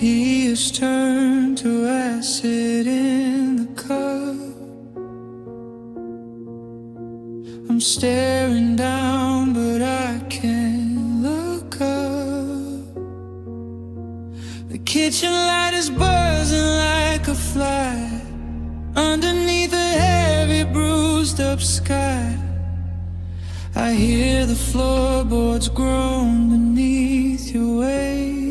tears turn to acid in the cup. I'm staring down, but I can't look up. The kitchen light is buzzing like a fly underneath a heavy, bruised up sky. I hear the floorboards groan beneath your weight,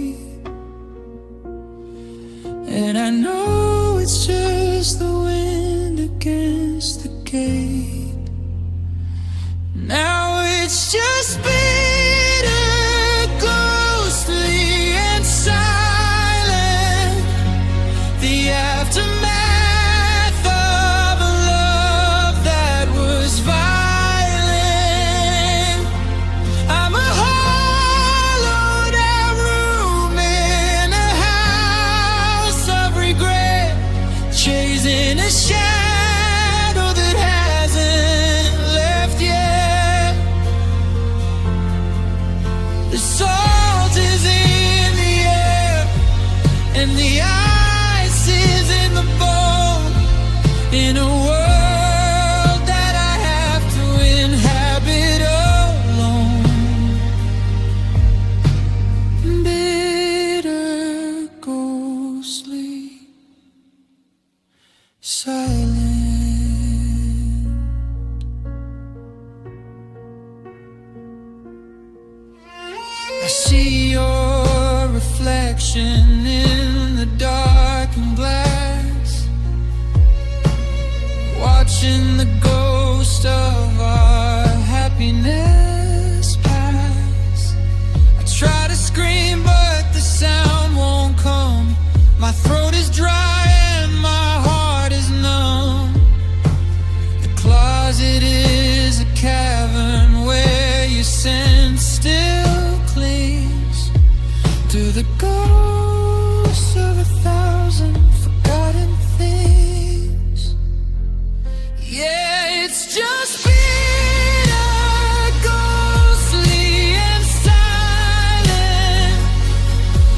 and I know it's just the wind against the gate. Now it's just bitter, ghostly and silent. The aftermath of a love that was violent. I'm a hollowed out room in a house of regret, chasing a shadow that hasn't left yet. The salt is in the air, and the ice is in the bone. In a world that I have to inhabit alone. Bitter, ghostly, silent. I see your reflection in the darkened glass, watching the ghost of our happiness pass. I try to scream, but the sound won't come. My throat is dry and my heart is numb. The closet is a cavern where your scent still clings to the ghosts of 1,000 forgotten things. Yeah, it's just bitter, ghostly and silent.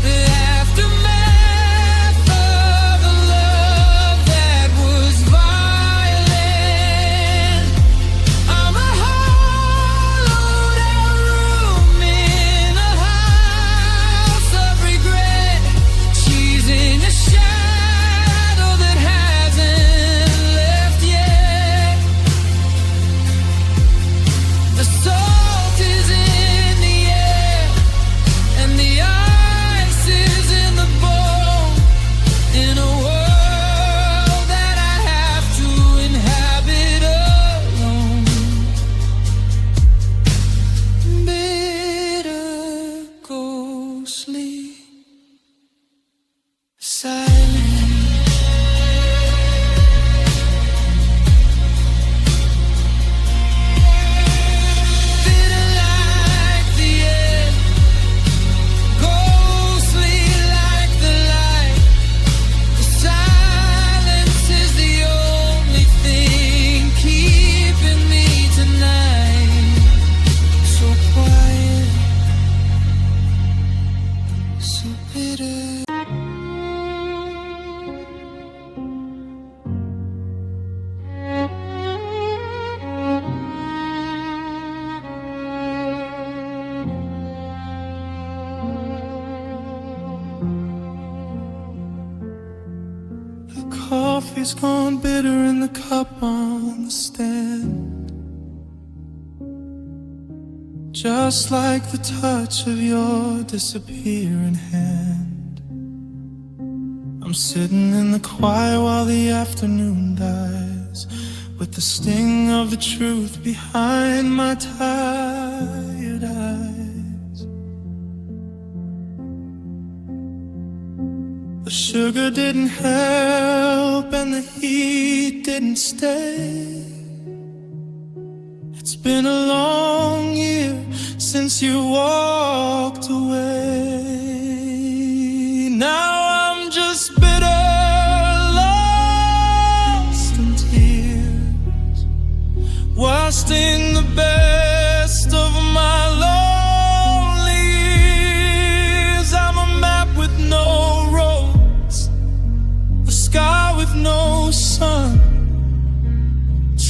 The aftermath of a love that was violent. I'm a hollowed out room in a house of regret, chasing a shadow that hasn't left yet. The salt is in the air, and the ice is in the bone. In a world that I have to inhabit alone. Bitter, ghostly, silent. Bitter like the air, ghostly like the light. The silence is the only thing keeping me tonight. So quiet, so bitter. The coffee's gone bitter in the cup on the stand, just like the touch of your disappearing hand. I'm sitting in the quiet while the afternoon dies, with the sting of the truth behind my tired eyes. The sugar didn't help and the heat didn't stay. It's been a long year since you walked away. Now I'm just bitter, lost in tears, wasting the best of my lonely years. I'm a map with no road,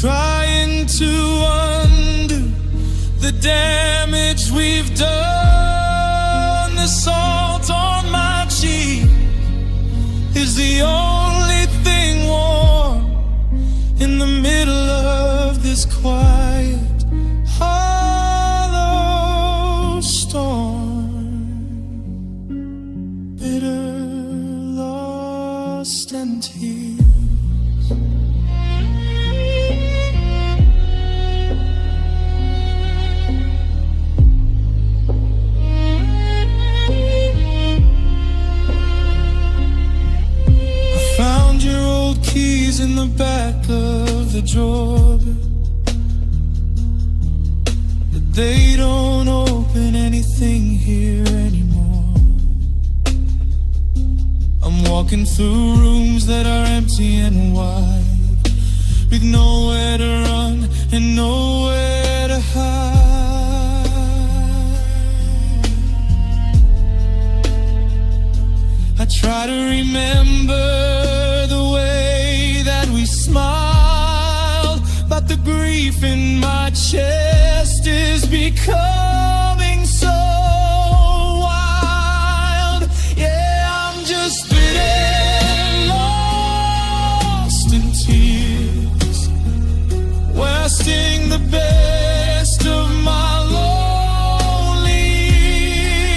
trying to undo the damage we've done. The salt on my cheek is the only thing warm in the middle of this quiet, hollow storm. Bitter, lost and tears. Keys in the back of the drawer, but they don't open anything here anymore. I'm walking through rooms that are empty and wide, with nowhere to run and nowhere to hide. I try to remember smiled, but the grief in my chest is becoming so wild. Yeah, I'm just bitter, lost in tears, wasting the best of my lonely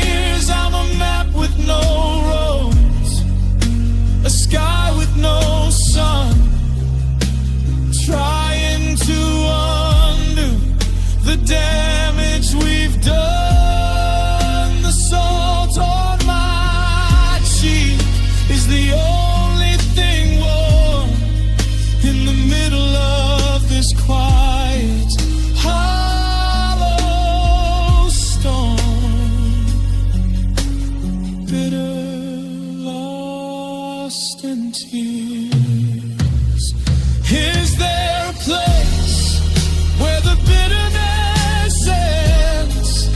years. I'm a map with no roads, a sky with no sun, trying to undo the damage we've done. The salt on my cheek is the only thing warm in the middle of this quiet, hollow storm. Bitter, lost in tears. Is there a place where the bitterness ends,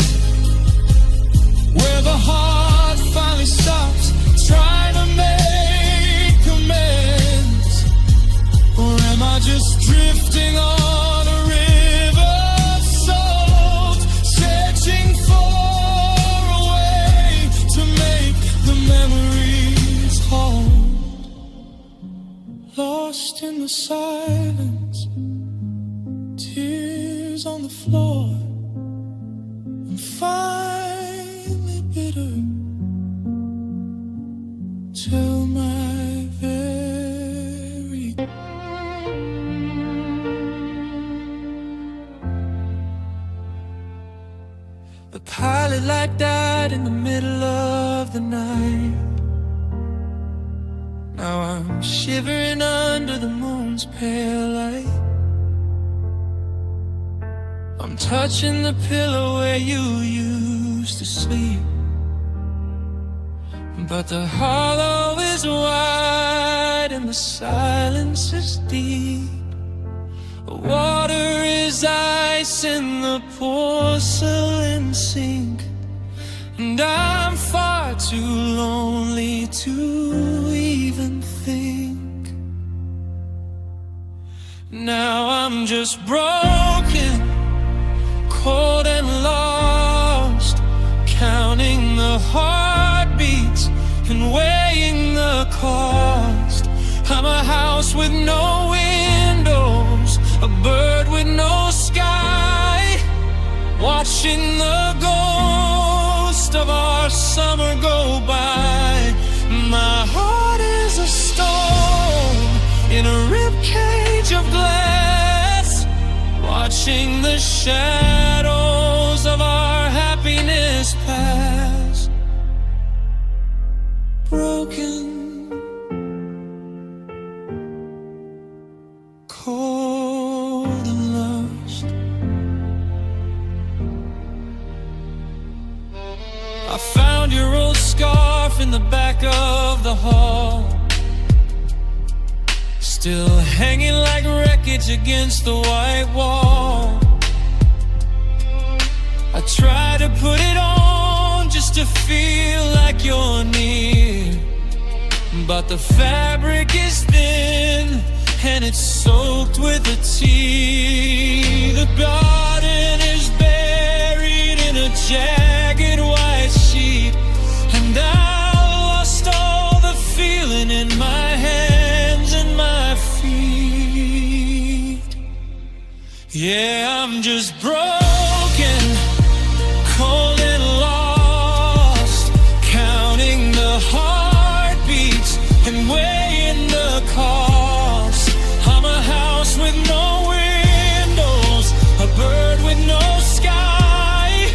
where the heart finally stops trying to make amends? Or am I just drifting on a river of salt, searching for a way to make the memories whole? Lost in the silence, tears on the floor, I'm finally bitter till my very. The pilot light died in the middle of the night. Now I'm shivering under the moon's pale light. I'm touching the pillow where you used to sleep, but the hollow is wide and the silence is deep. The water is ice in the porcelain sink, and I'm far too lonely to even think. Now I'm just broken, cold and lost, counting the heartbeats and weighing the cost. I'm a house with no windows, a bird with no sky, watching the ghost of our summer go by. My heart is a storm in a ribcage of glass, watching the shadows of our happiness pass. Broken, cold and lost. I found your old scarf in the back of the hall, still hanging like wreckage against the white wall. I try to put it on just to feel like you're near, but the fabric is thin and it's soaked with a tea. The garden is buried in a jagged white sheet, and I lost all the feeling in my hands and my feet. Yeah, I'm just broken, cold and lost, counting the heartbeats and weighing the cost. I'm a house with no windows, a bird with no sky,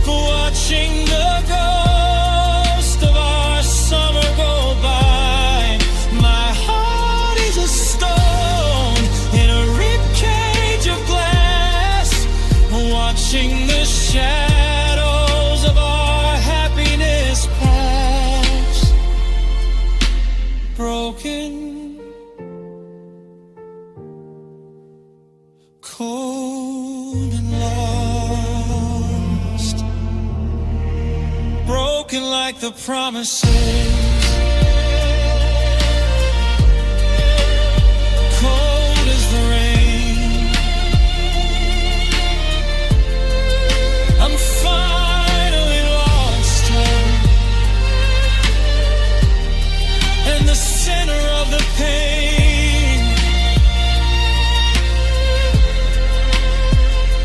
watching the ghost of our summer go by. My heart is a stone in a ribcage of glass, watching the shadows of our happiness pass. Broken, cold and lost, broken like the promises, cold as the rain. I'm finally lost her, and the center of the pain,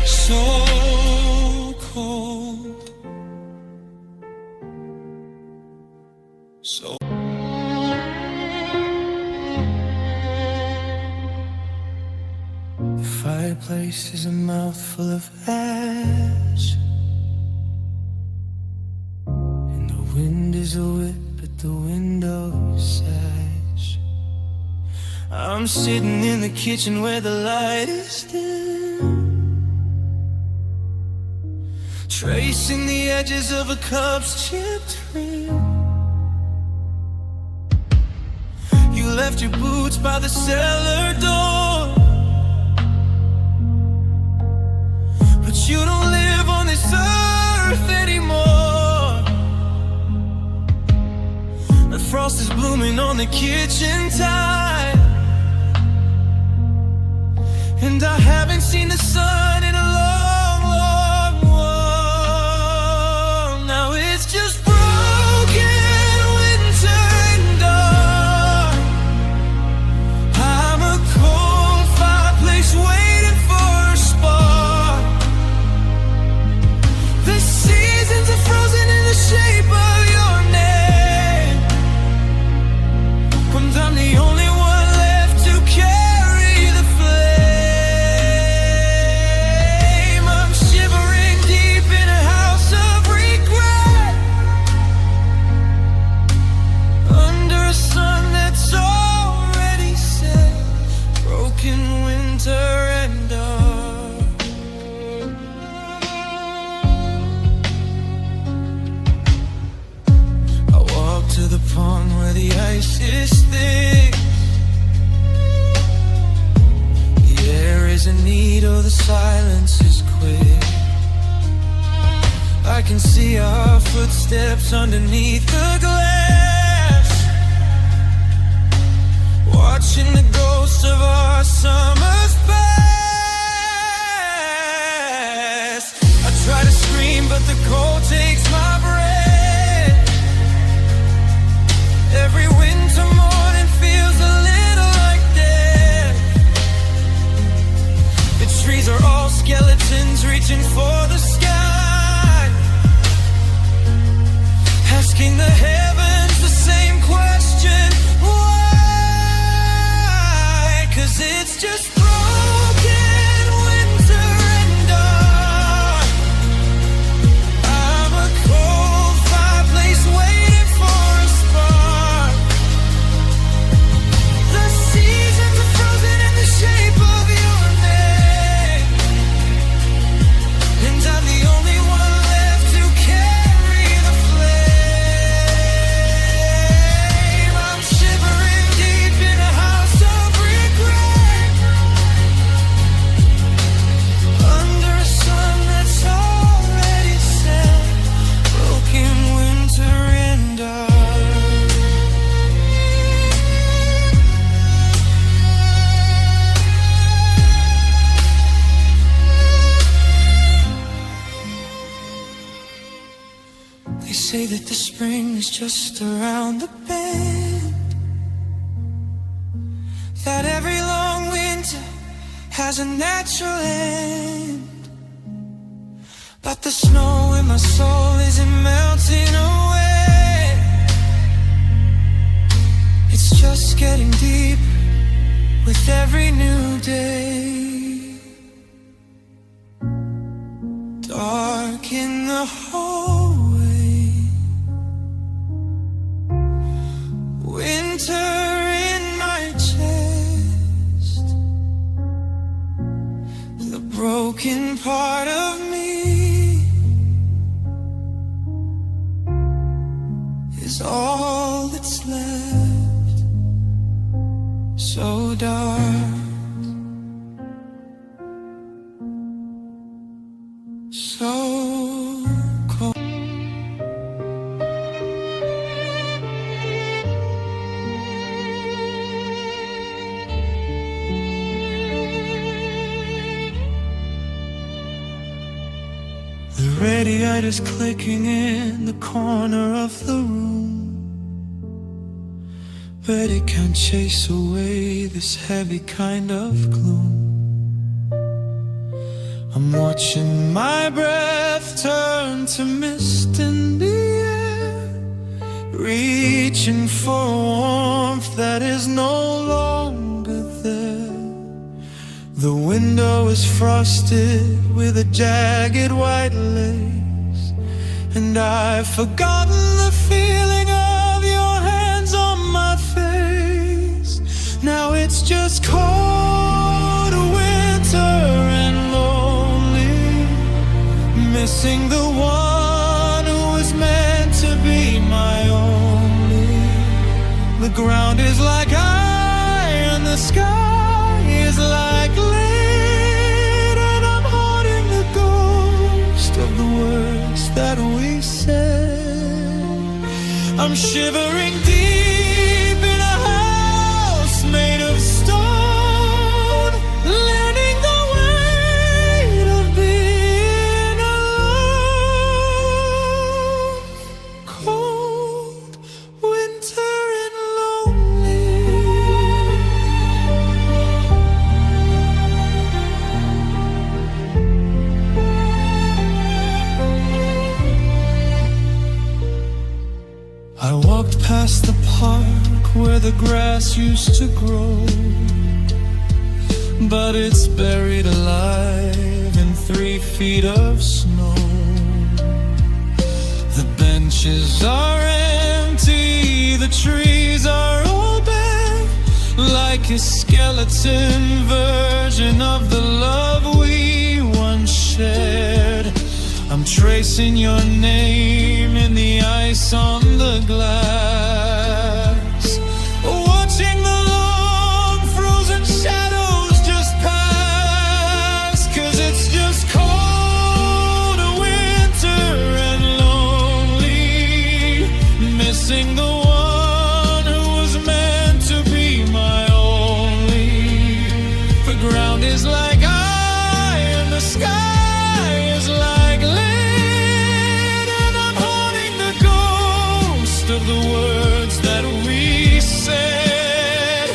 so cold, so. The fireplace is a mouthful of ash, and the wind is a whip at the window sash. I'm sitting in the kitchen where the light is dim, tracing the edges of a cup's chipped rim. You left your boots by the cellar door, but you don't live on this earth anymore. The frost is blooming on the kitchen tile, and I haven't seen the sun in a long, long while. Now it's just broken winter and dark. I'm a cold fireplace waiting for a spark. The seasons are frozen in the shape of your name, and I'm the only one left to carry the flame. I'm shivering deep in a house of regret, under a sun that's already set. Broken winter and dark. I walk to the pond where the ice is thick. The air isn't needle, the silence is quick. I can see our footsteps underneath the glass, watching the ghosts of our summers pass. I try to scream, but the cold takes my breath. Every winter morning feels a little like death. The trees are all skeletons reaching for the sky, asking the heavens the same question, why? 'Cause it's just broken winter and dark. I'm a cold fireplace waiting for a spark. The seasons are frozen in the shape of your name, and I'm the only one left to carry the flame. say that the spring is just around the bend, that every long winter has a natural end. But the snow in my soul isn't melting away. It's just getting deep with every new day. Dark in the hallway, winter in my chest, the broken part of me is all that's left. So dark, so cold. The radiator's clicking in the corner of the room, but it can't chase away this heavy kind of gloom. I'm watching my breath turn to mist in the air, reaching for warmth that is no longer there. The window is frosted with a jagged white lace, and I've forgotten the feeling of your hands on my face. Now it's just cold winter and missing the one who was meant to be my only. The ground is like iron, the sky is like lead, and I'm haunting the ghost of the words that we said. I'm shivering deep in a house made of stone, learning the weight of being alone. Cold winter and lonely. I walked past the park where the grass used to grow, but it's buried alive in 3 feet of snow. The benches are empty, the trees are all bare, like a skeleton version of the love we once shared. I'm tracing your name in the ice on the glass, watching the long frozen shadows just pass. 'Cause it's just cold winter and lonely, missing the one who was meant to be my only. The ground is like iron, the sky is like lead, and I'm haunting the ghost of the words that we said.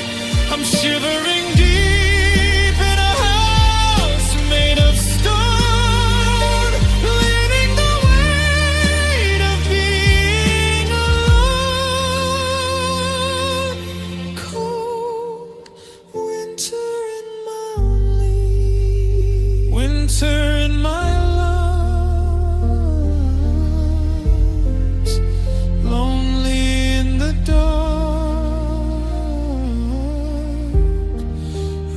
I'm shivering deep in a house made of stone, leaning the weight of being alone. Cold winter in my only, winter in my lungs, lonely in the dark.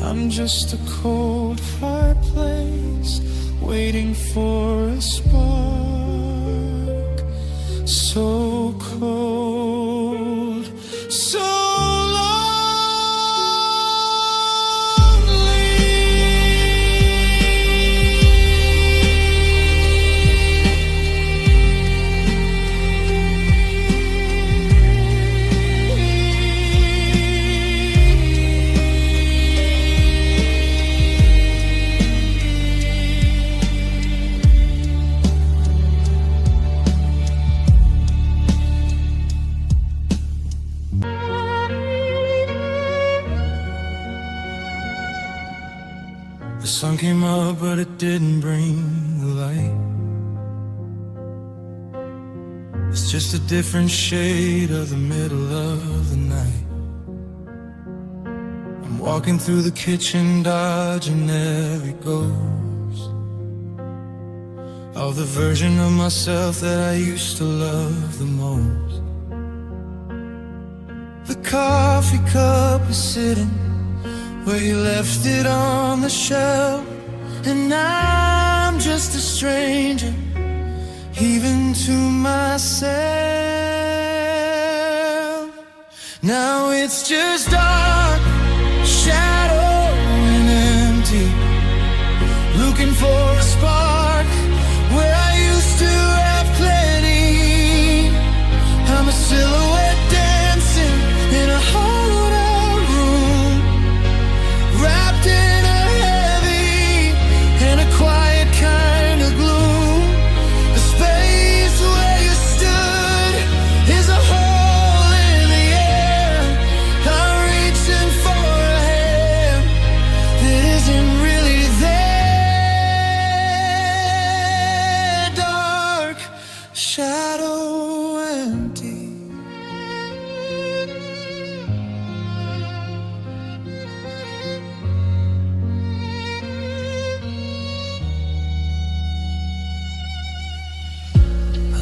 I'm just a cold fireplace waiting for a spark. So cold, so sun came up, but it didn't bring the light. It's just a different shade of the middle of the night. I'm walking through the kitchen, dodging every ghost of the version of myself that I used to love the most. The coffee cup is sitting where you left it on the shelf, and I'm just a stranger, even to myself. Now it's just dark, shadow and empty, looking for a spark where I used to have plenty. I'm a silhouette dancing in a hollowed out room, wrapped in a heavy and a quiet kind of gloom. The space where you stood is a hole in the air. I'm reaching for a hand that isn't really there. Dark, shadow, empty.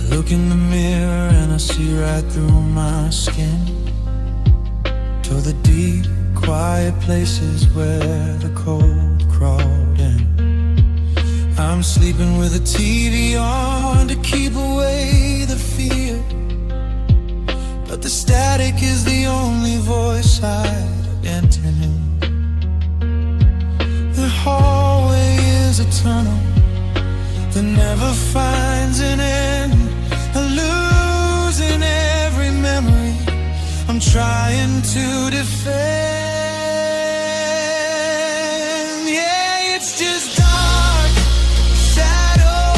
Look in the mirror and I see right through my skin, to the deep, quiet places where the cold crawled in. I'm sleeping with the TV on to keep away the fear, but the static is the only voice I enter in. The hallway is a tunnel that never finds an end. I'm losing every memory I'm trying to defend. Yeah, it's just dark, shadow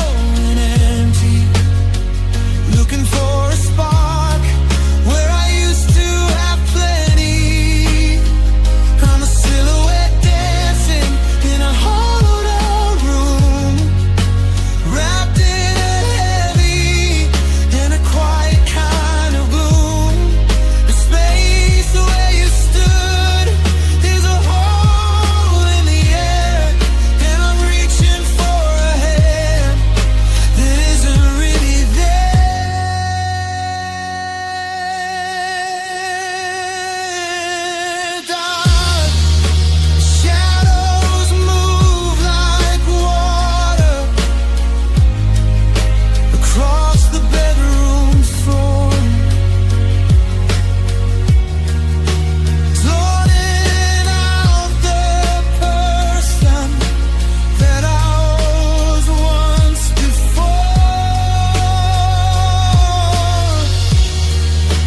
and empty, looking for a spark where I used to have plenty. I'm a silhouette dancing in a hollowed out room, wrapped in quiet kind of gloom. The space where you stood is a hole in the air, and I'm reaching for a hand that isn't really there. Dark shadows move like water across the bedroom floor, sorting out the person that I was once before.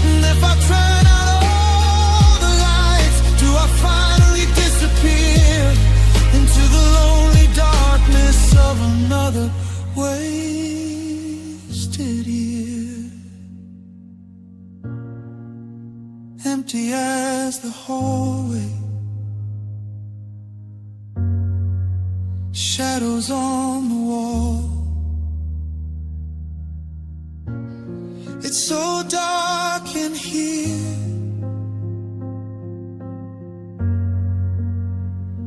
And if I turn out all the lights, do I finally disappear into the lonely darkness of another wasted year? Empty as the hallway, shadows on the wall. It's so dark in here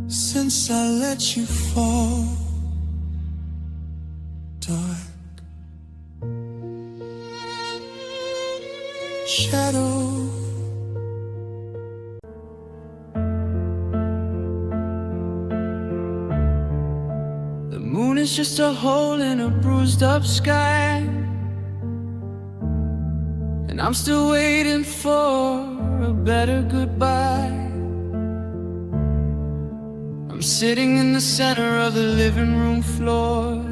since I let you fall. Dark shadow. The moon is just a hole in a bruised up sky, and I'm still waiting for a better goodbye. I'm sitting in the center of the living room floor,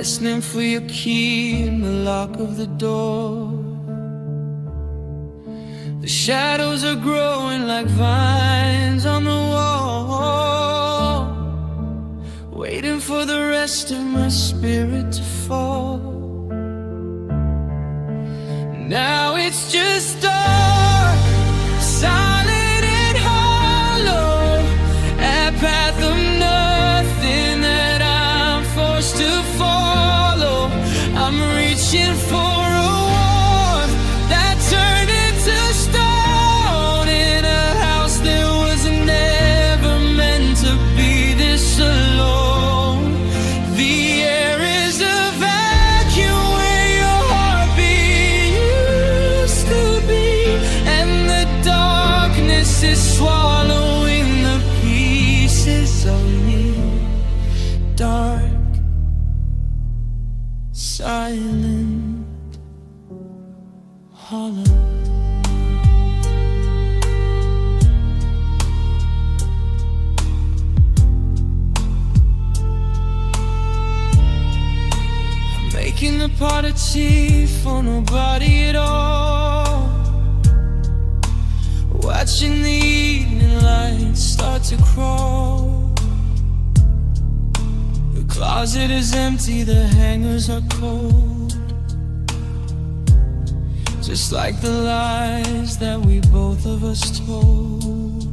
listening for your key in the lock of the door. The shadows are growing like vines on the wall, waiting for the rest of my spirit to fall. Now it's just dark, silent and hollow, is swallowing the pieces of me. Dark, silent, hollow. Making a pot of tea for nobody at all, watching the evening light start to crawl. The closet is empty, the hangers are cold, just like the lies that we both of us told.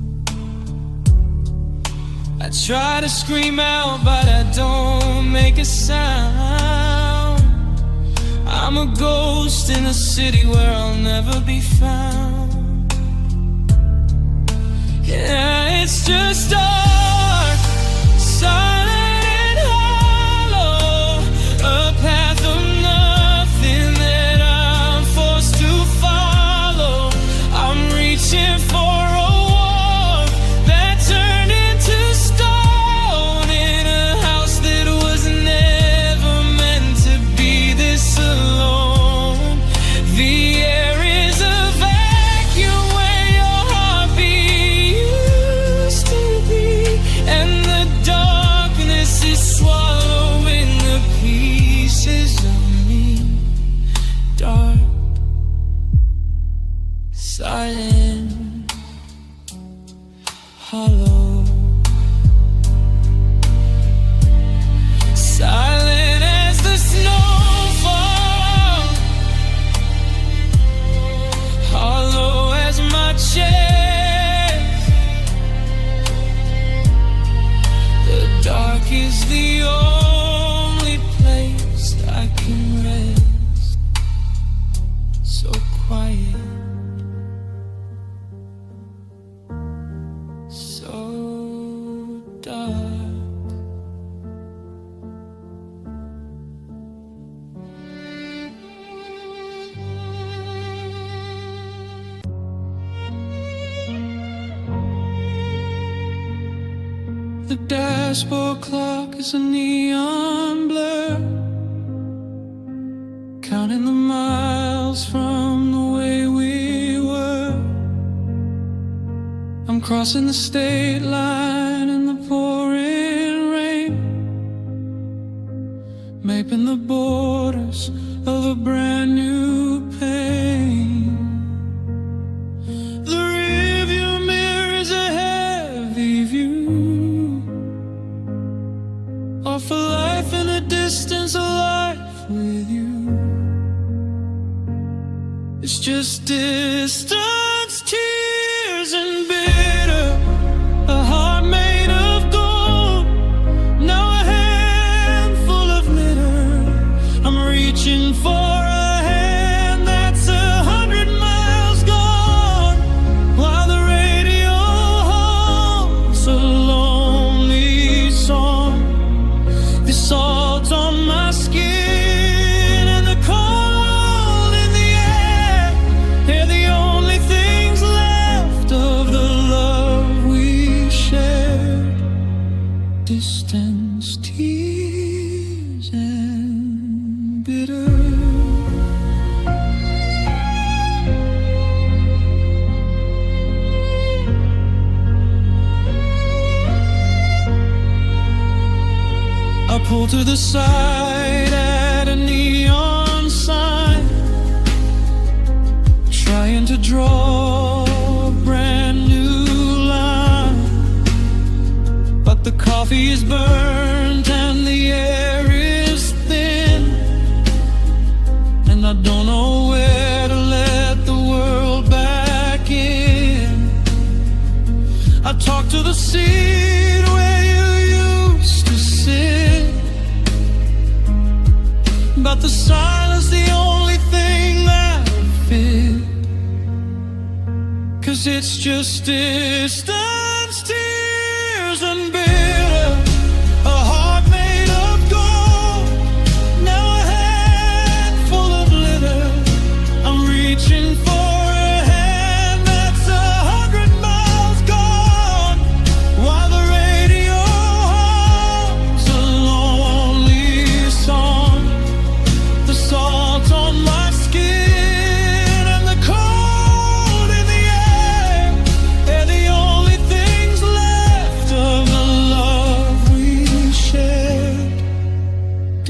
I try to scream out, but I don't make a sound. I'm a ghost in a city where I'll never be found. Yeah, it's just dark, silent and hollow, a path of nothing that I'm forced to follow. I'm reaching for a wall that turned into stone, in a house that was never meant to be this alone. The air is a vacuum where your heartbeat used to be, and the darkness is swallowing the pieces of me. Dark, silent, hollow. Silent as the snowfall, hollow as my chest. The dark is the only place I can rest. So quiet, so dark. The dashboard clock is a neon blur, counting the miles from the way we were. I'm crossing the state line in the pouring rain, mapping the borders of a brand new pain. The rearview mirror is a heavy view of a life in a distance, a life with you. It's just distance, tears and bitter, a heart made of gold, now a handful of litter. I'm reaching for a hand that's 100 miles gone, while the radio hums a lonely song. The salt on my skin and the cold in the air, they're the only things left of the love we shared. Distance, tears and bitter. I pull to the side at a neon sign, trying to draw a brand new line, but the coffee is burnt and the air is thin, and I don't know where to let the world back in. I talk to the seat where you used to sit, but the silence the only thing that fit, 'cause it's just distance, tears and bitter, a heart made of gold, now a handful of litter. I'm reaching for a hand that's 100 miles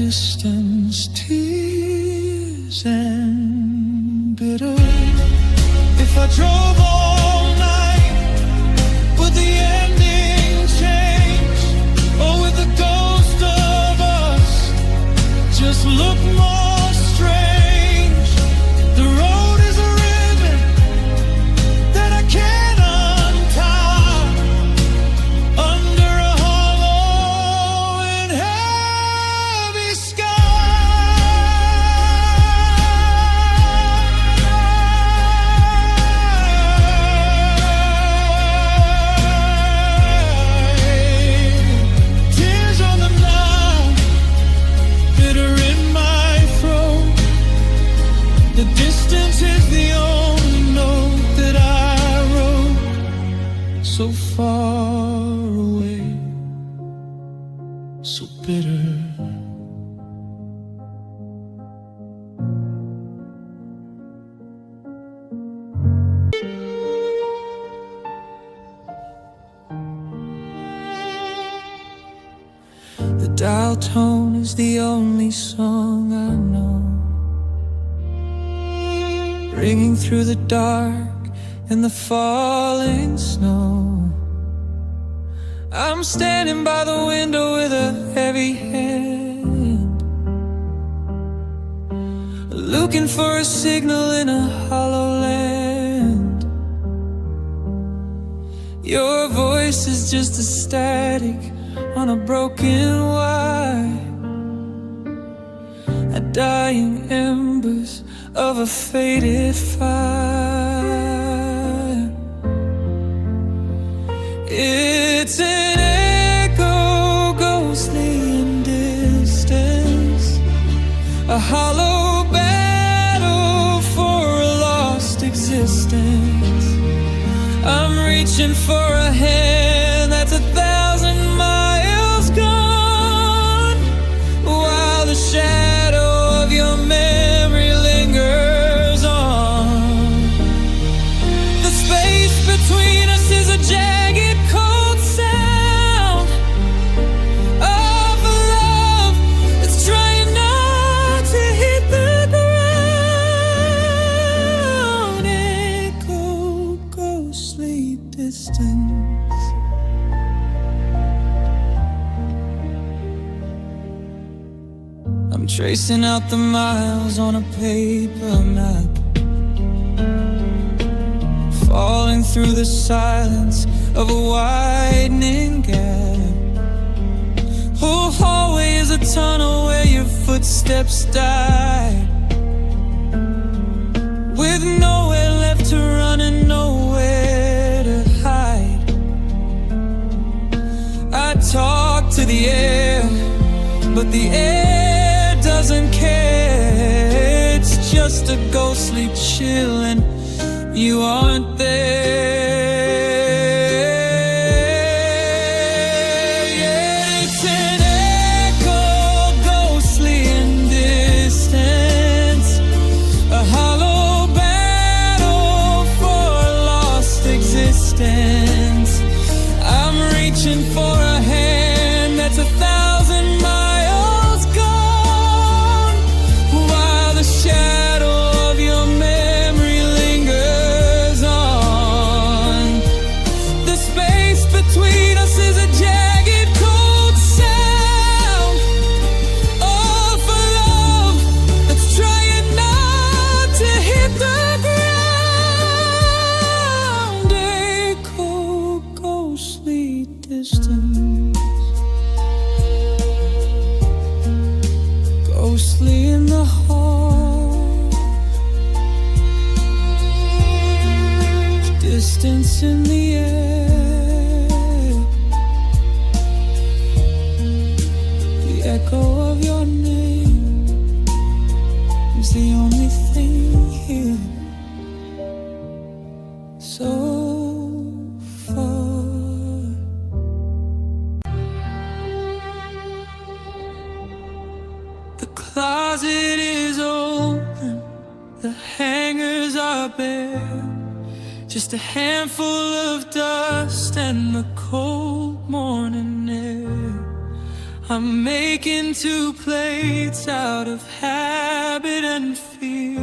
distance, tears and bitter. If I drove all night, would the ending change? Or would the ghost of us just look more strange? The road is a ribbon that I can't untie, under a hollow and heavy sky. Tears on the night, bitter in my throat. The distance is the only note that I wrote. So far away, so bitter. The dial tone is the only song I know, ringing through the dark and the falling snow. I'm standing by the window with a heavy hand, looking for a signal in a hollow land. Your voice is just a static on a broken wire, a dying embers of a faded fire. It's an echo, ghostly in distance, a hollow battle for a lost existence. I'm reaching for a hand that's 1,000 miles gone, while the shadow of your memory lingers on. The space between us is a jagged, cold sound of a love that's trying not to hit the ground. Echo, ghostly distance. I'm tracing out the miles on a paper map, falling through the silence of a widening gap. Whole hallway is a tunnel where your footsteps die, with nowhere left to run and nowhere to hide. I talk to the air, but the air doesn't care. It's just a ghostly chill and you aren't there. Yeah, it's an echo, ghostly in distance, a hollow battle for a lost existence. I'm reaching for a hand that's 1,000 miles gone, while the shadow of your memory lingers on. The space between us is a jagged, cold sound of a love that's trying not to hit the ground. Echo, ghostly distance, ghostly in the heart, distance in the air, the echo of your name is the only thing here. So far. The closet is open, the hangers are bare, just a handful of dust and the cold morning air. I'm making two plates out of habit and fear.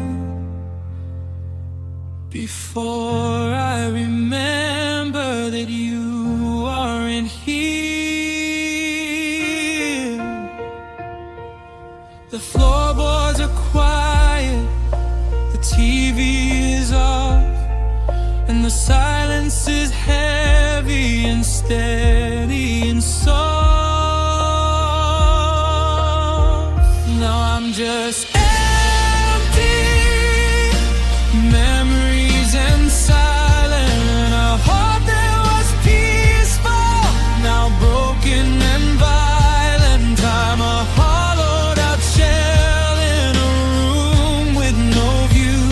Before I remember that you aren't here. The floorboards are quiet, the TV is off, and the silence is heavy and steady and soft. Now I'm just empty, memories and silent. I hope there was peaceful, now broken and violent. I'm a hollowed out shell in a room with no view,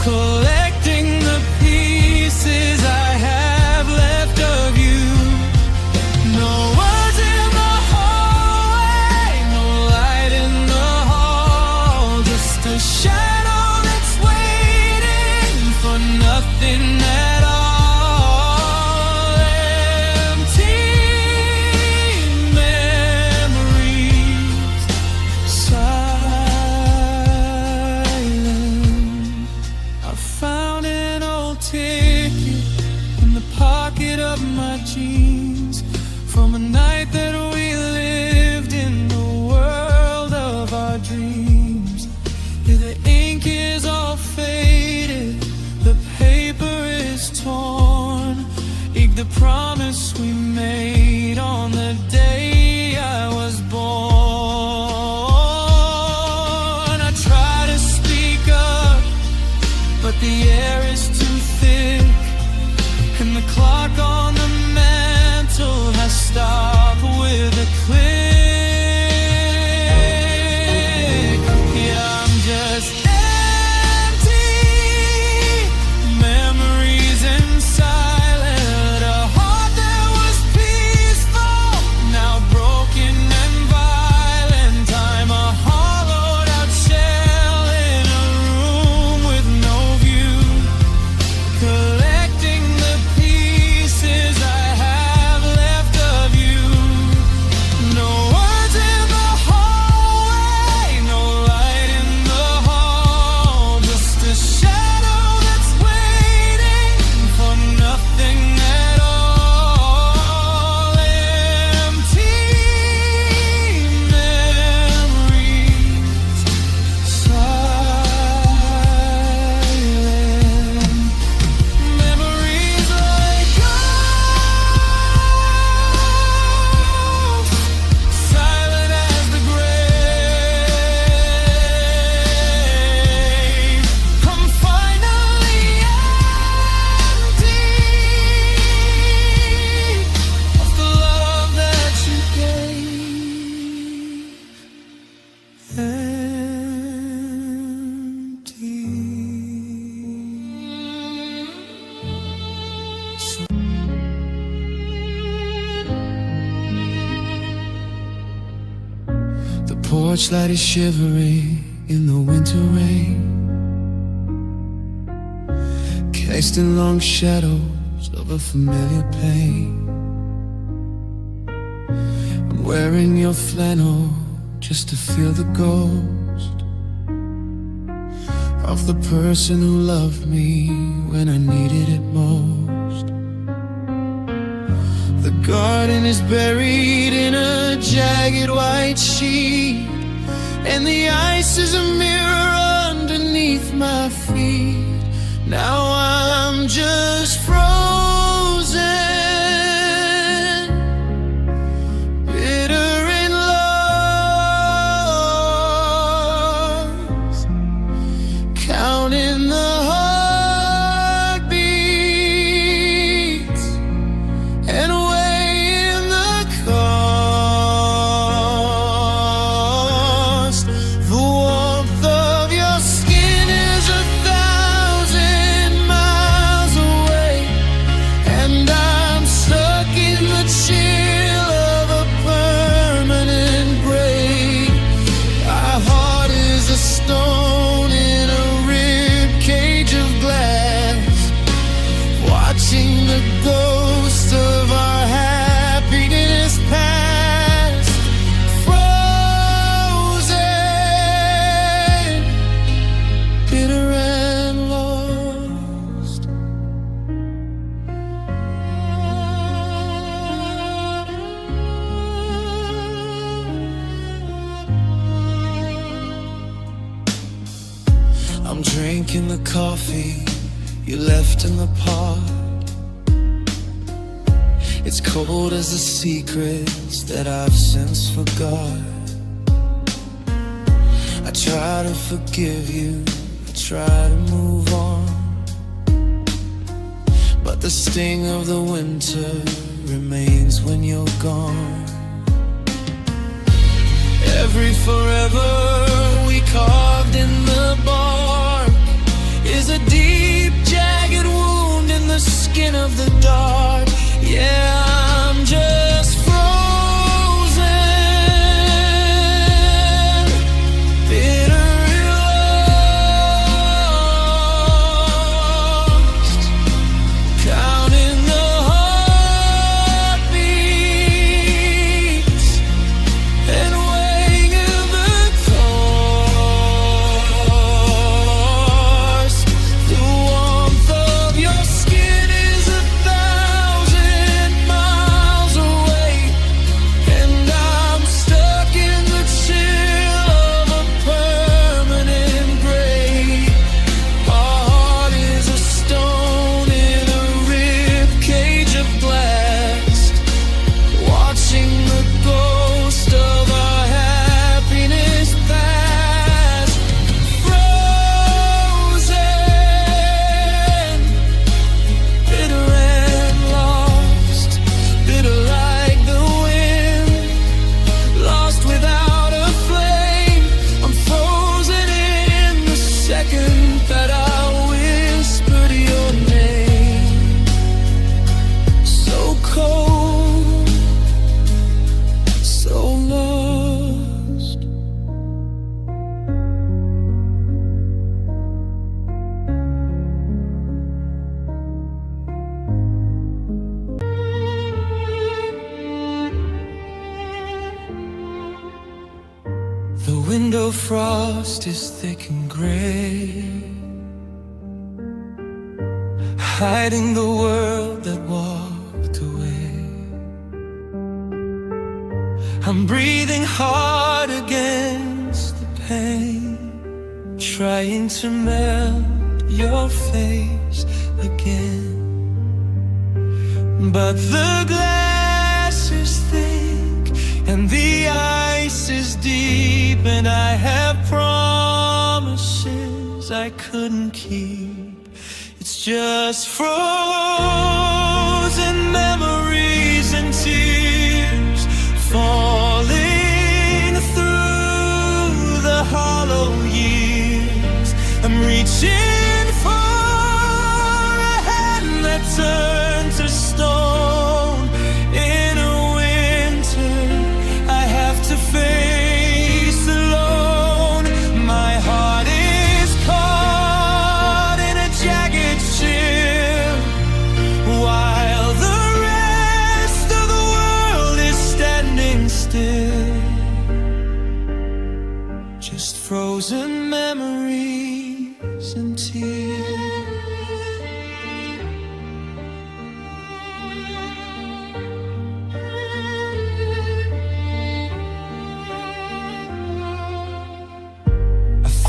collecting the pieces I have left of you. No words in the hallway, no light in the hall, just a shadow that's waiting for nothing at all. Empty memories, silent. I found an old ticket in the pocket of my jeans, from a night that we lived in the world of our dreams. Yeah, the ink is all faded, the paper is torn. The promise we made on the day I was born. I try to speak up, but the air is too thick, and the clock on the mantle has stopped with a click. Yeah, I'm just empty, memories and silent. A heart that was peaceful, now broken and violent. I'm a hollowed out shell in a room with no view, collecting the pieces I have left of you. No words in the hallway, no light in the hall, just a shadow that's waiting for nothing at all. Empty memories, silent. Memories like ghosts, silent as the grave. I'm finally empty of the love that you gave. The porch light is shivering in the winter rain, casting long shadows of a familiar pain. I'm wearing your flannel just to feel the ghost of the person who loved me when I needed it most. The garden is buried in a jagged white sheet, and the ice is a mirror underneath my feet. Now I'm just frozen, bitter and lost, counting the heartbeats and weighing the cost. The warmth of your skin is 1,000 miles away. drinking the coffee you left in the pot. It's cold as the secrets that I've since forgot. I try to forgive you, I try to move on, but the sting of the winter remains when you're gone. Every forever we carved in the bark is a deep, jagged wound in the skin of the dark. Yeah, I'm just frozen, bitter and lost, counting the heartbeats and weighing the cost. The warmth of your skin is 1,000 miles away, and I'm stuck in the chill of a permanent grave. Our heart is a stone in a rib cage of glass, watching the ghost of our happiness pass. Frozen, bitter and lost, bitter like the wind, lost without a flame. I'm frozen in the second that I whispered your name. So cold, so lost. The window frost is thick and gray, hiding the world that walked away. I'm breathing hard against the pain, trying to melt your face again. But the glass is thick and the ice is deep, and I have promises I couldn't keep. It's just frozen memories and tears falling through the hollow years. I'm reaching for a hand that turned to stone in a winter I have to face alone. My heart is caught in a jagged chill, while the rest of the world is standing still. Just frozen memories and tears.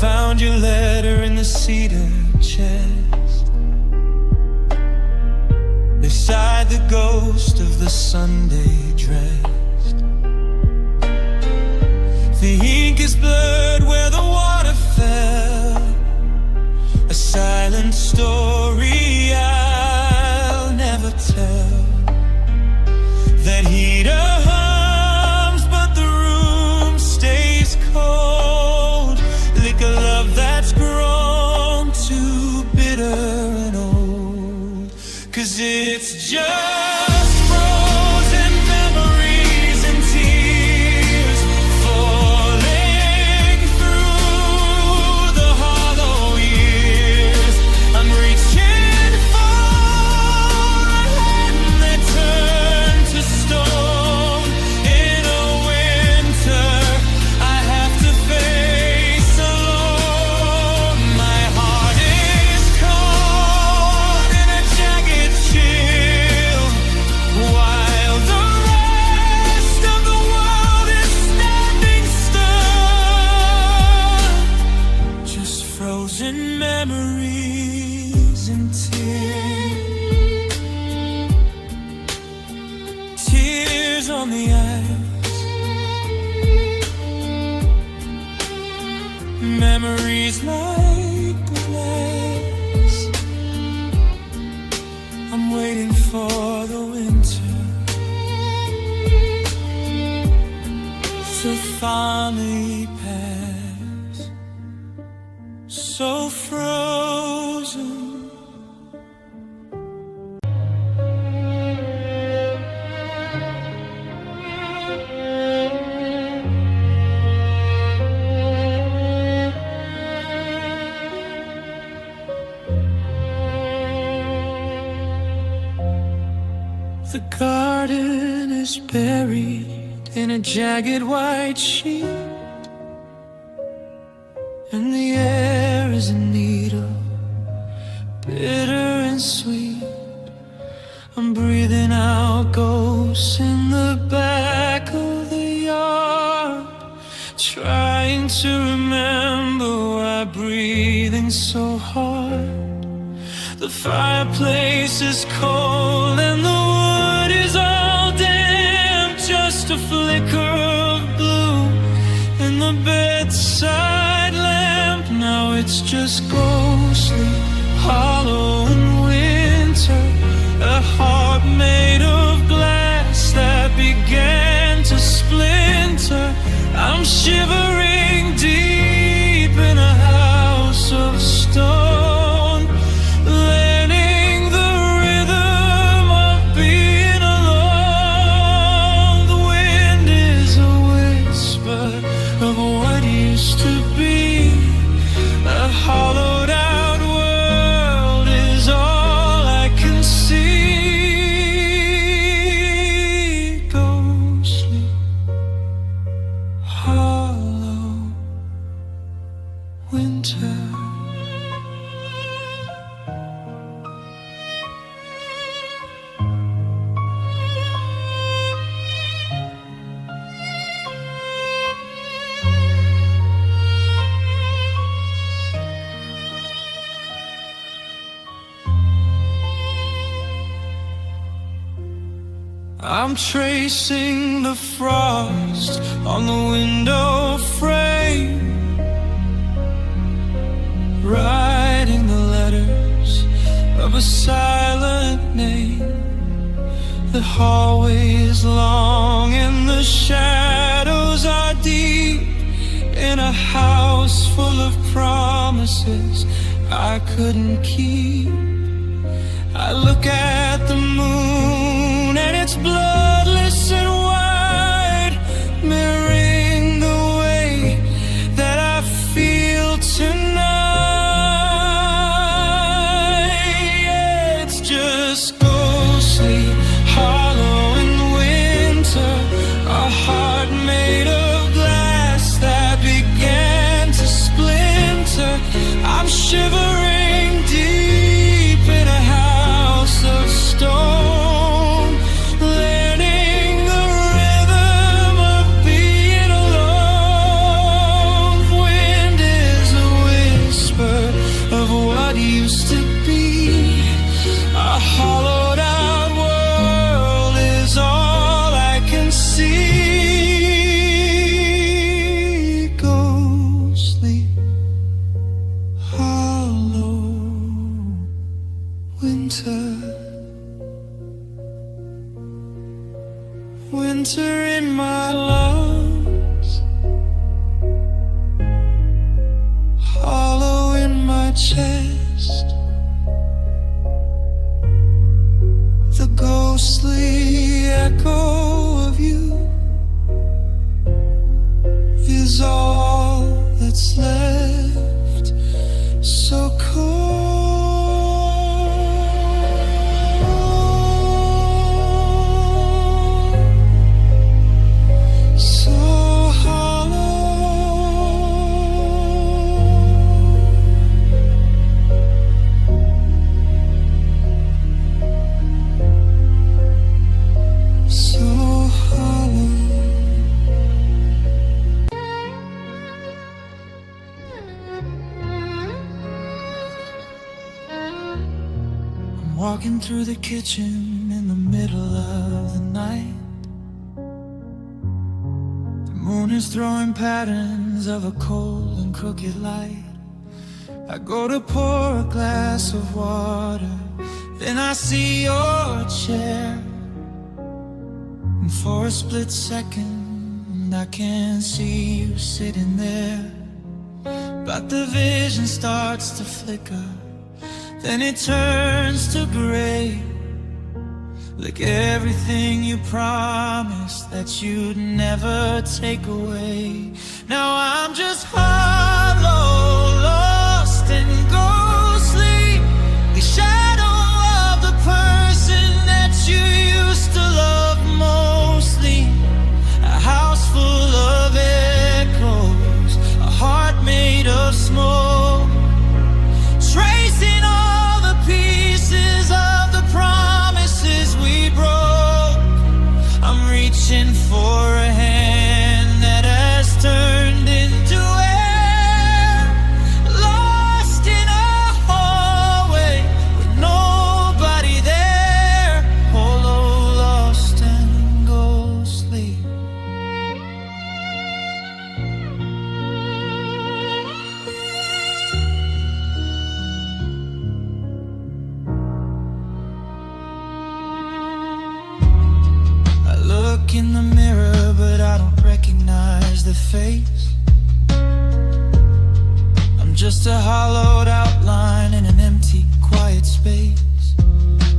Found your letter in the cedar chest, beside the ghost of the Sunday dress. The ink is blurred where the water fell, a silent story I'll never tell. That heater hums, but the room stays cold. Like a love that's grown too bitter and old. 'Cause it's just frozen memories memories like bullets. I'm waiting for the winter to finally pass. So frozen. The garden is buried in a jagged white sheet, and the air is a needle, bitter and sweet. I'm breathing out ghosts in the back of the yard, trying to remember why breathing so hard. The fireplace is cold and the wood is all damp, just a flicker of blue in the bedside lamp. Now it's just ghostly, hollow in winter, a heart made of glass that began to splinter. I'm shivering deep in a house of stone, learning the rhythm of being alone. The wind is a whisper of what used to be. A hollowed out world is all I can see. Ghostly, hollow winter. I'm tracing the frost on the window frame, writing the letters of a silent name. The hallway is long and the shadows are deep, in a house full of promises I couldn't keep. I look at the moon and it's bloodless and white, mirroring the way that I feel tonight. It's just ghostly, hollow in winter, a heart made of glass that began to splinter. I'm shivering deep in a house of stone, learning the rhythm of being alone. Wind is a whisper of what used to be. A hollowed out world is all I can see. Ghostly, hollow winter. Winter in my lungs, hollow in my chest. The ghostly echo of you is all that's left. So cold. Walking through the kitchen in the middle of the night. The moon is throwing patterns of a cold and crooked light. I go to pour a glass of water, then I see your chair, and for a split second I can see you sitting there. But the vision starts to flicker, then it turns to gray, like everything you promised that you'd never take away. Now I'm just hollow, lost and ghostly, the shadow of the person that you used to love mostly. A house full of echoes, a heart made of smoke, tracing all the pieces of the promises we broke. I'm reaching for a hand that has turned into air, lost in a hallway with nobody there, hollow, lost and ghostly. I look in the mirror, but I don't recognize the face. I'm just a hollowed outline in an empty, quiet space.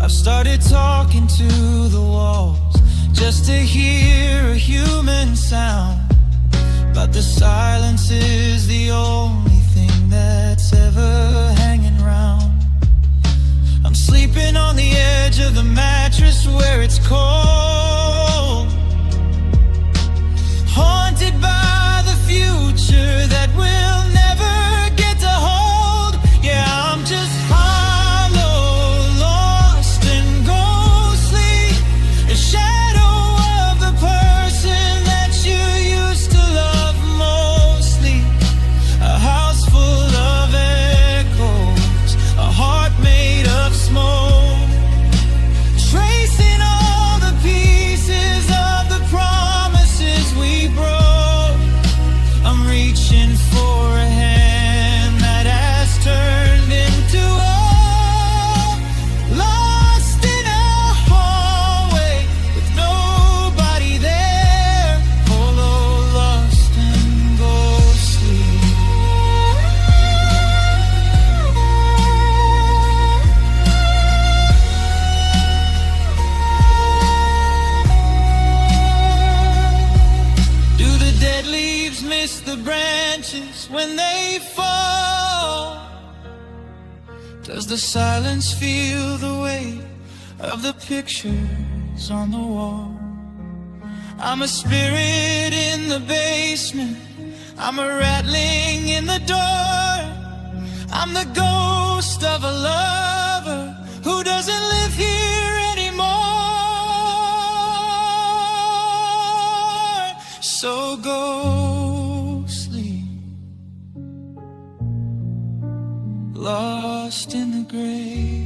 I've started talking to the walls just to hear a human sound, but the silence is the only thing that's ever hanging round. I'm sleeping on the edge of the mattress where it's cold, haunted by the future that we'll never get to hold. Yeah, I'm just hollow, lost and ghostly, a shadow of the person that you used to love mostly. A house full of echoes, a heart made of smoke, tracing all the pieces of the promises we broke. I'm reaching for a hand that has turned into a lost in a hallway with nobody there, hollow, lost and ghostly. Do the dead leaves miss the branches when they fall? Does the silence feel the weight of the pictures on the wall? I'm a spirit in the basement, I'm a rattling in the door, I'm the ghost of a lover who doesn't live here anymore. So ghostly, lost in the gray,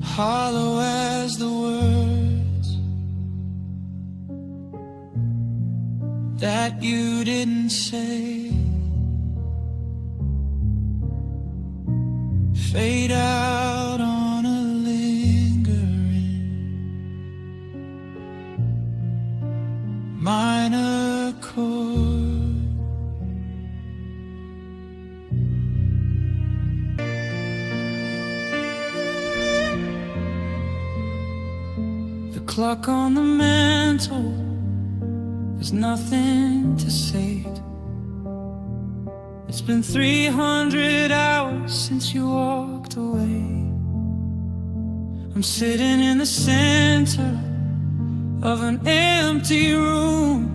hollow as the words that you didn't say, fade out on a lingering minor chord. The clock on the mantle, there's nothing to say. It's been 300 hours since you walked away. I'm sitting in the center of an empty room,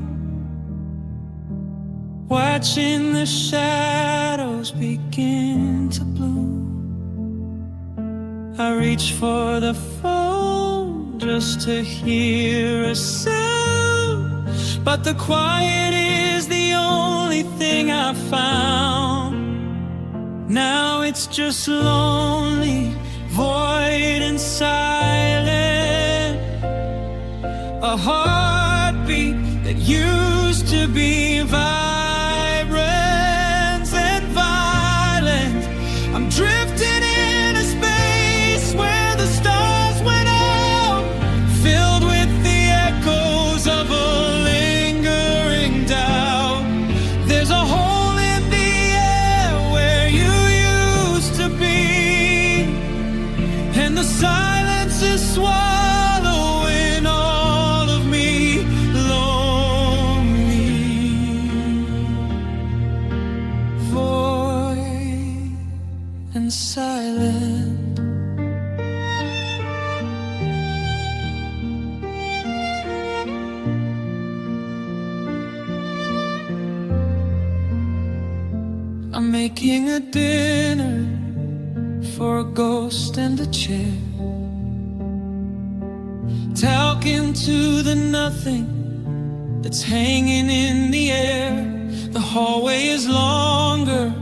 watching the shadows begin to bloom. I reach for the phone just to hear a sound, but the quiet is the only thing I found. Now it's just lonely, void and silent. a heartbeat that used to be vibrant and violent. I'm drifting in a space where the stars went out, filled with the echoes of a lingering doubt. There's a hole in the air where you used to be, and the silence is swallowing all of me, lonely. Void and silent. I'm making a dinner for a ghost and a chair, talking to the nothing that's hanging in the air. The hallway is longer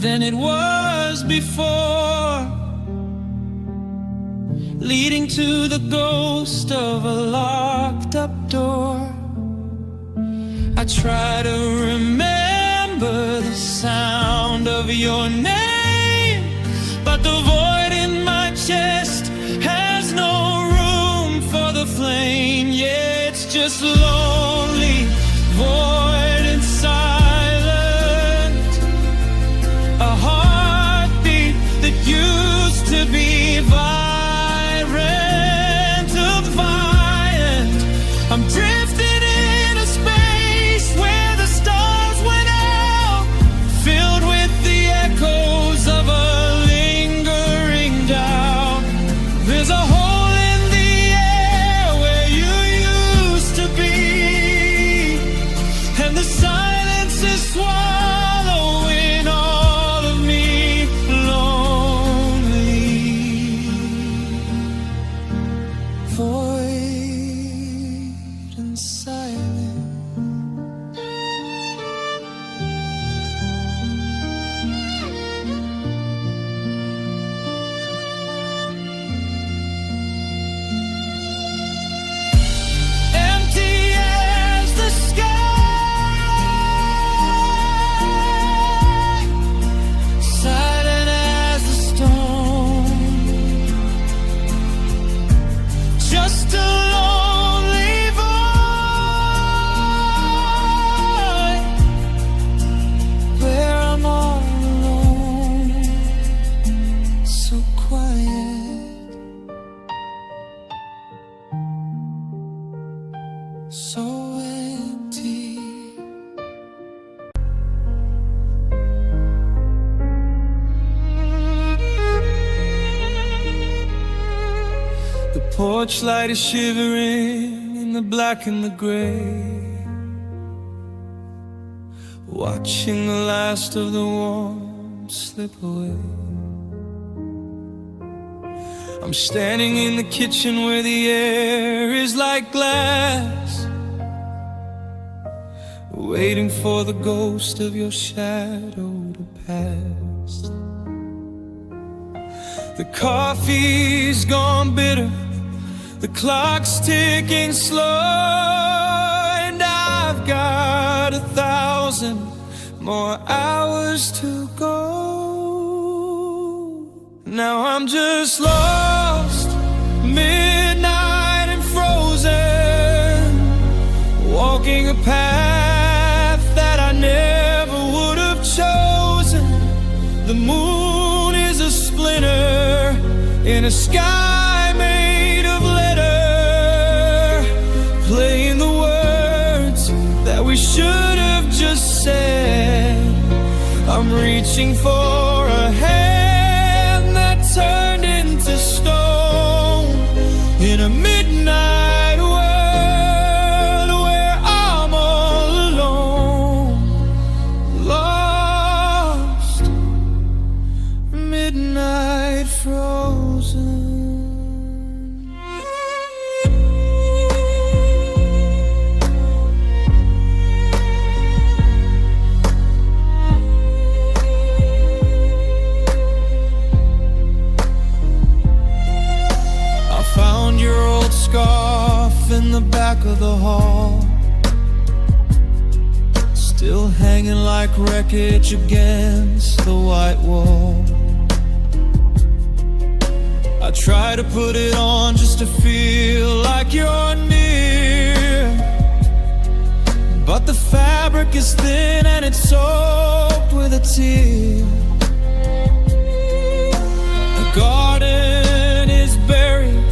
than it was before, leading to the ghost of a locked up door. I try to remember the sound of your name, but the void in my chest has no room for the flame. Yeah, it's just lonely, void and silent. A heartbeat that used to be vibrant, defiant. I'm drifting in a space where the stars went out, filled with the echoes of a lingering doubt. There's a hole in the air where you used to be, and the silence is swallowing all of me, lonely. Void and silent. Empty as the sky, silent as the stone. Just a lonely void where I'm all alone, so quiet, so empty. The porch light is shivering in the black and the gray, watching the last of the warmth slip away. I'm standing in the kitchen where the air is like glass, waiting for the ghost of your shadow to pass. The coffee's gone bitter, the clock's ticking slow, and I've got 1,000 more hours to go. Now I'm just lost, midnight and frozen, walking a path that I never would have chosen. The moon is a splinter in a sky made of letter, playing the words that we should have just said. I'm reaching for a hand that turned into stone in a midnight world where I'm all alone, lost, midnight frozen. Found your old hanging like wreckage against the white wall. I try to put it on just to feel like you're near, but the fabric is thin and it's soaked with a tear. The garden is buried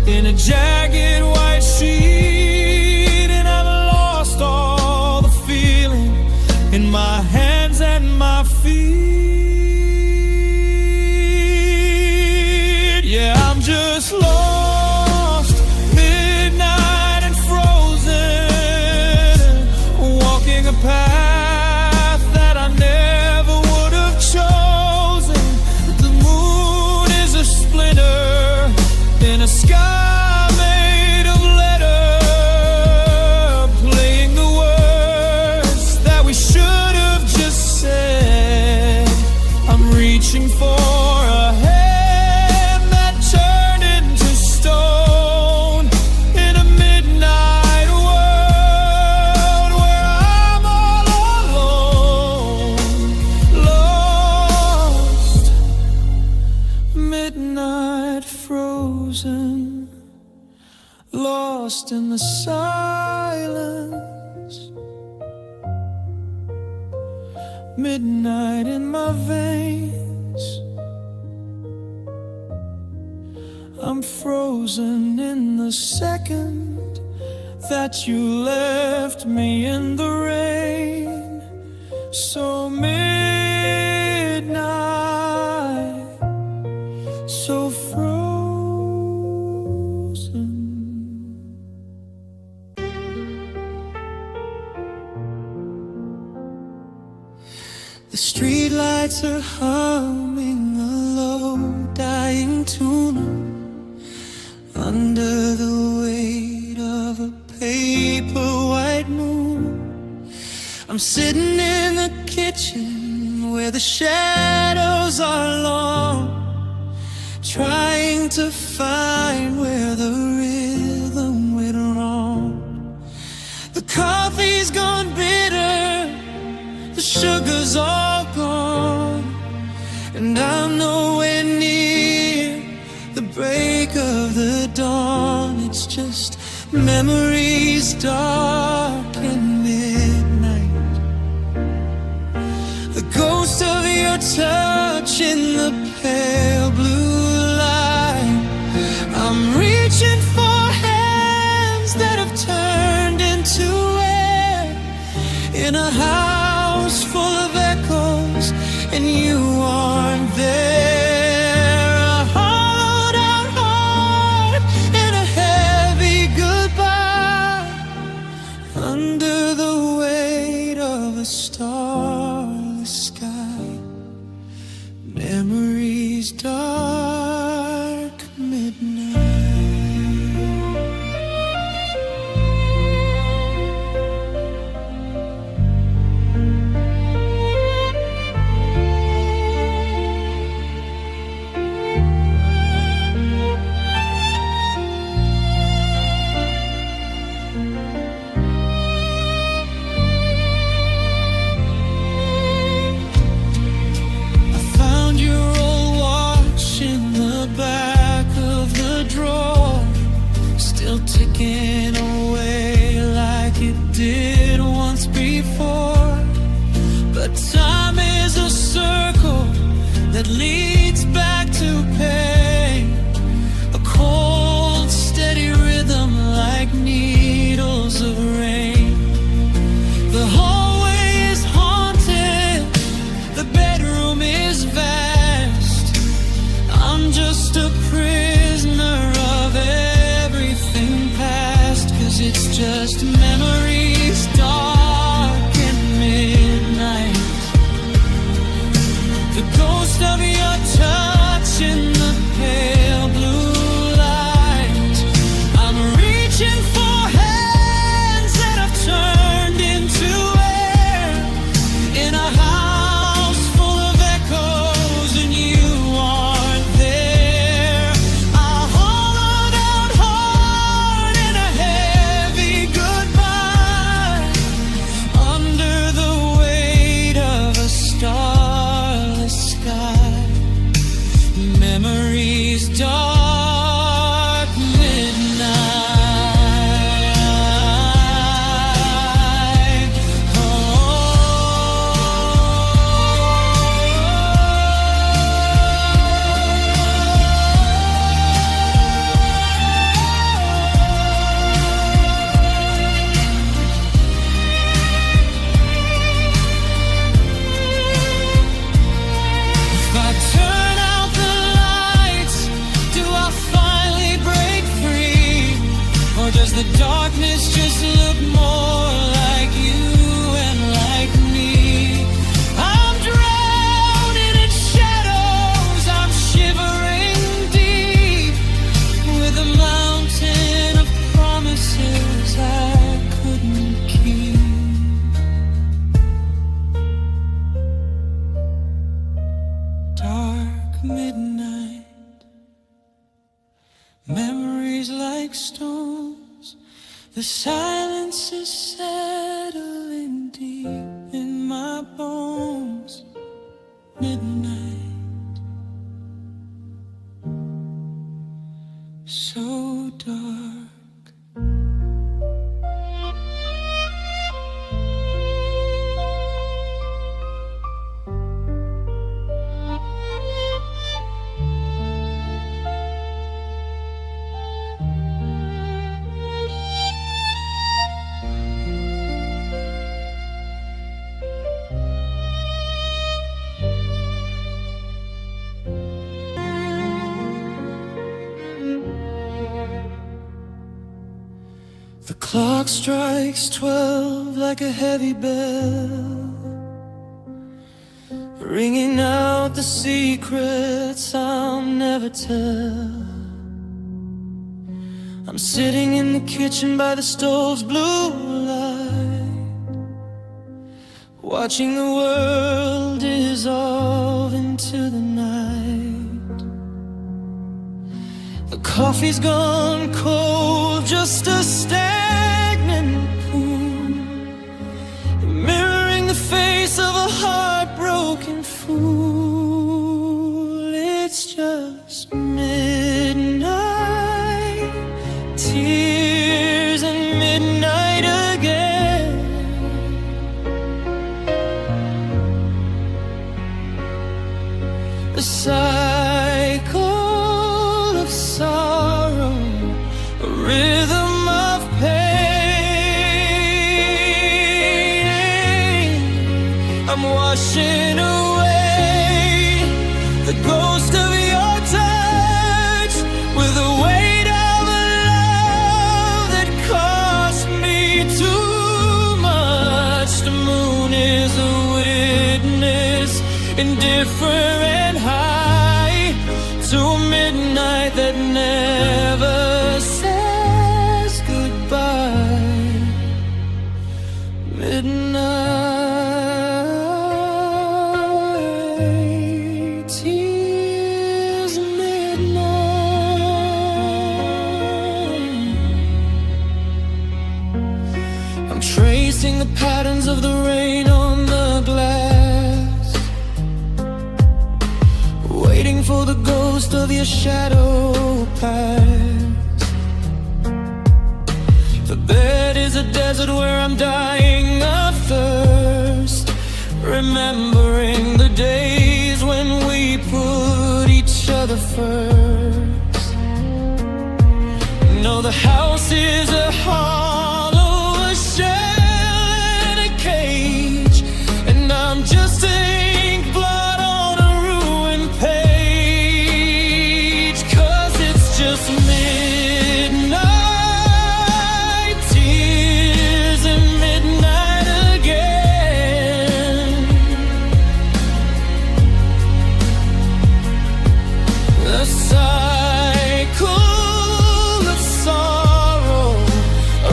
in a jagged white sheet, and I've lost all the feeling in my hands and my feet. Yeah, I'm just lost, midnight and frozen, walking a path that I never would have chosen. The moon is a splinter in a sky made of letter, playing the words that we should have just said. I'm reaching for a hand that turned into stone in a midnight world where I'm all alone, lost, midnight frozen, lost in the silence, midnight in my veins. I'm frozen in the second that you left me in the rain. So midnight, so frozen. The streetlights are humming a low, dying tune under the weight of a paper white moon. I'm sitting in the kitchen where the shadows are long, trying to find where the rhythm went wrong. The coffee's gone bitter, the sugar's all gone, and I'm nowhere near the break of the dawn. It's just memories dark and midnight, the ghost of your touch in the pale blue light. I'm reaching for hands that have turned into air in a house full of echoes, and you aren't there. A hollowed out heart and a heavy goodbye under the weight of a starless sky. Memories dark midnight. Ticking away like it did once before. But time is a circle that leads back to pain, a cold, steady rhythm like needles of rain. The hallway is haunted, the bedroom is vast. I'm just a prisoner of everything past, 'cause it's just memories dark and midnight. The ghost of your touch in the pale blue light. I'm reaching for hands The silence is settling deep in my bones. Midnight, so dark. The clock strikes 12 like a heavy bell, ringing out the secrets I'll never tell. I'm sitting in the kitchen by the stove's blue light, watching the world dissolve into the night. The coffee's gone cold, just a stagnant pool, mirroring the face of a heartbroken fool. It's just midnight, tears and midnight again. The cycle of sorrow, a rhythm of pain. I'm washing away the ghost of your touch with the weight of a love that cost me too much. The moon is a witness, indifferent high to a midnight that never says goodbye. Midnight, tears, midnight. I'm tracing the patterns of the rain on the glass, waiting for the ghost of your shadow pass. The bed is a desert where I'm dying of thirst, remembering the days when we put each other first. No, the house is a hollow, a shell and a cage, and I'm just ink blot on a ruined page. 'Cause it's just midnight, tears and midnight again. The cycle of sorrow, a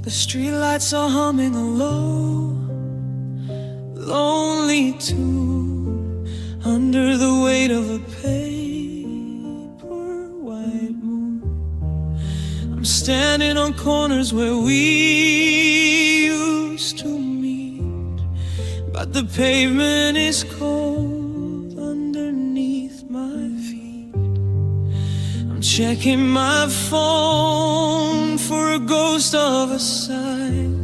The streetlights are humming a low, lonely tune under the weight of a paper white moon. I'm standing on corners where we used to meet, but the pavement is cold underneath my feet. I'm checking my phone for a ghost of a sign,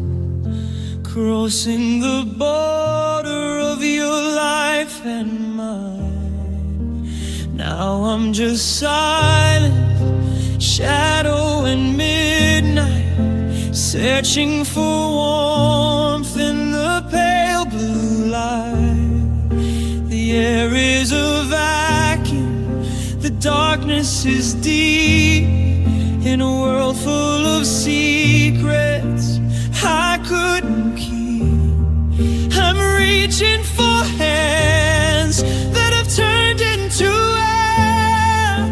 crossing the border of your life and mine. Now I'm just silent, shadow and midnight, searching for warmth in the pale blue light. The air is a vacuum, the darkness is deep, in a world full of secrets I couldn't keep. I'm reaching for hands that have turned into air,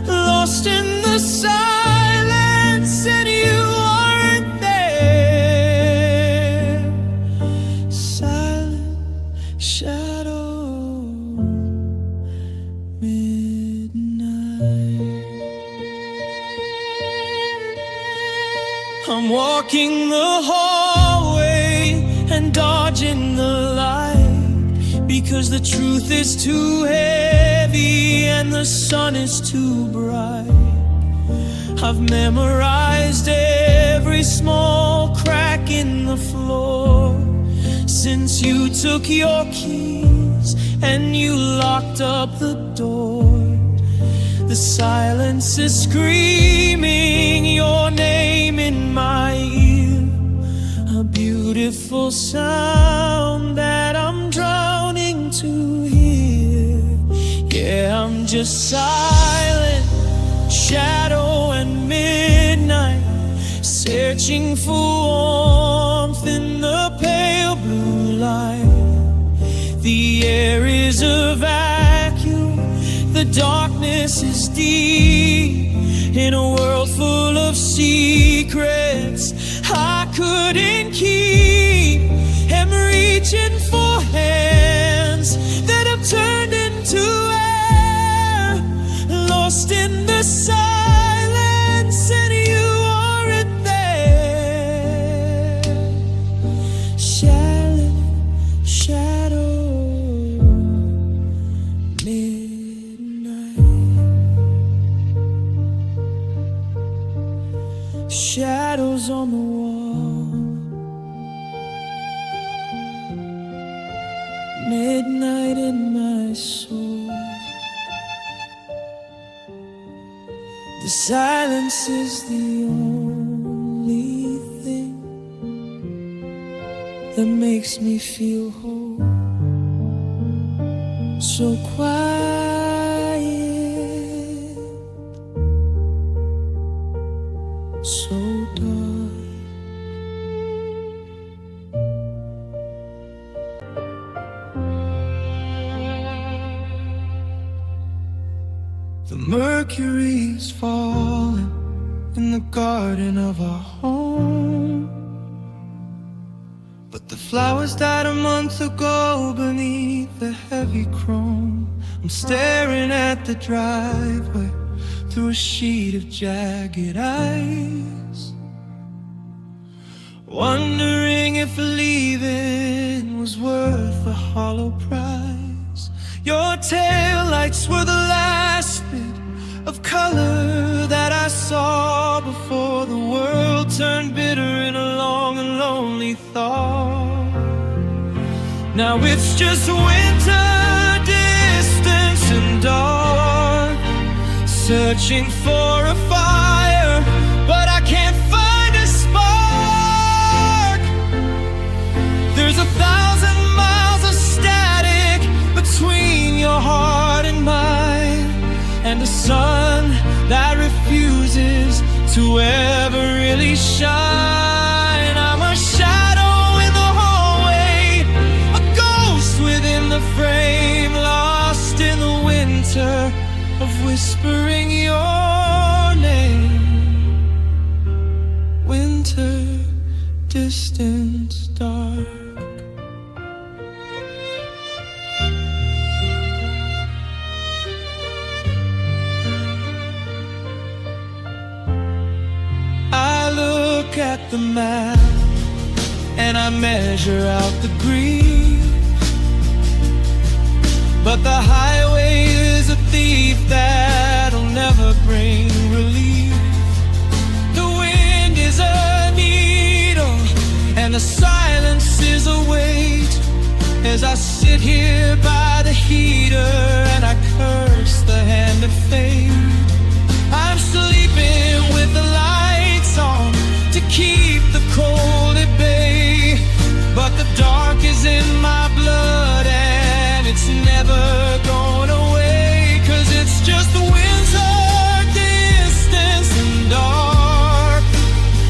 lost in the silence, and you aren't there. Silent shadow, midnight. I'm walking the hallway and dodging the light, because the truth is too heavy and the sun is too bright. I've memorized every small crack in the floor since you took your keys and you locked up the door. The silence is screaming your name in my ear, a beautiful sound that I'm drowning to hear. Yeah, I'm just silent, shadow and midnight, searching for warmth in the pale blue light. The air is a vacuum, the darkness is deep, in a world full of secrets I couldn't keep. Am reaching for hands that have turned into air, lost in the silence, and you aren't there. Shallow shadow, midnight. Shadows on the wall, midnight in my soul. The silence is the only thing that makes me feel whole. So quiet, so dark. The mercury's falling in the garden of our home, but the flowers died a month ago beneath the heavy chrome. I'm staring at the driveway through a sheet of jagged ice, wondering if leaving was worth the hollow price. Your taillights were the last bit of color that I saw before the world turned bitter in a long and lonely thought. Now it's just winter, distance and dark, searching for a fire, but I can't find a spark. There's 1,000 miles of static between your heart and mine, and a sun that refuses to ever really shine. I'm a shadow in the hallway, a ghost within the frame, lost in the winter of whispering your name. Winter distance dark. I look at the map and I measure out the grief, but the highway is a thief that'll never bring relief. The wind is a needle and the silence is a weight, as I sit here by the heater and I curse the hand of fate. I'm sleeping with the lights on to keep the cold at bay, but the dark is in my blood and it's never going away, 'cause it's just the winter, distance and dark,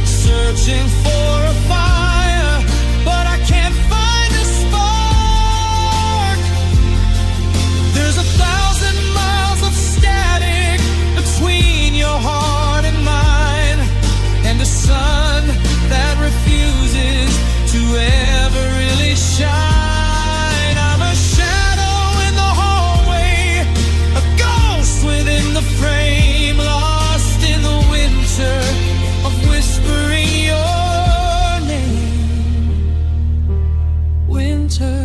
searching for a fire, but I can't find a spark. There's 1,000 miles of static between your heart and mine, and the sun that refuses to ever really shine. I'm a shadow in the hallway, a ghost within the frame, lost in the winter of whispering your name. Winter,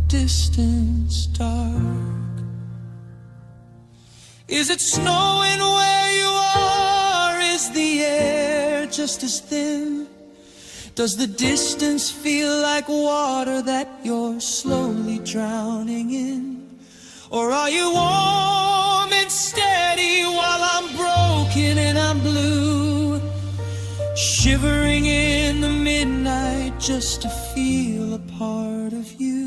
distance dark. Is it snowing where you are? Is the air just as thin? Does the distance feel like water that you're slowly drowning in? Or are you warm and steady while I'm broken and I'm blue, shivering in the midnight just to feel a part of you?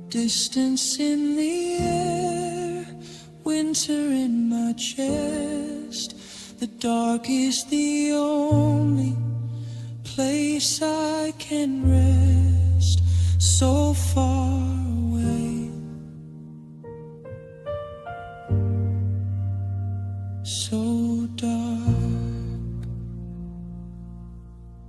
Distance in the air, winter in my chest. The dark is the only place I can rest. So far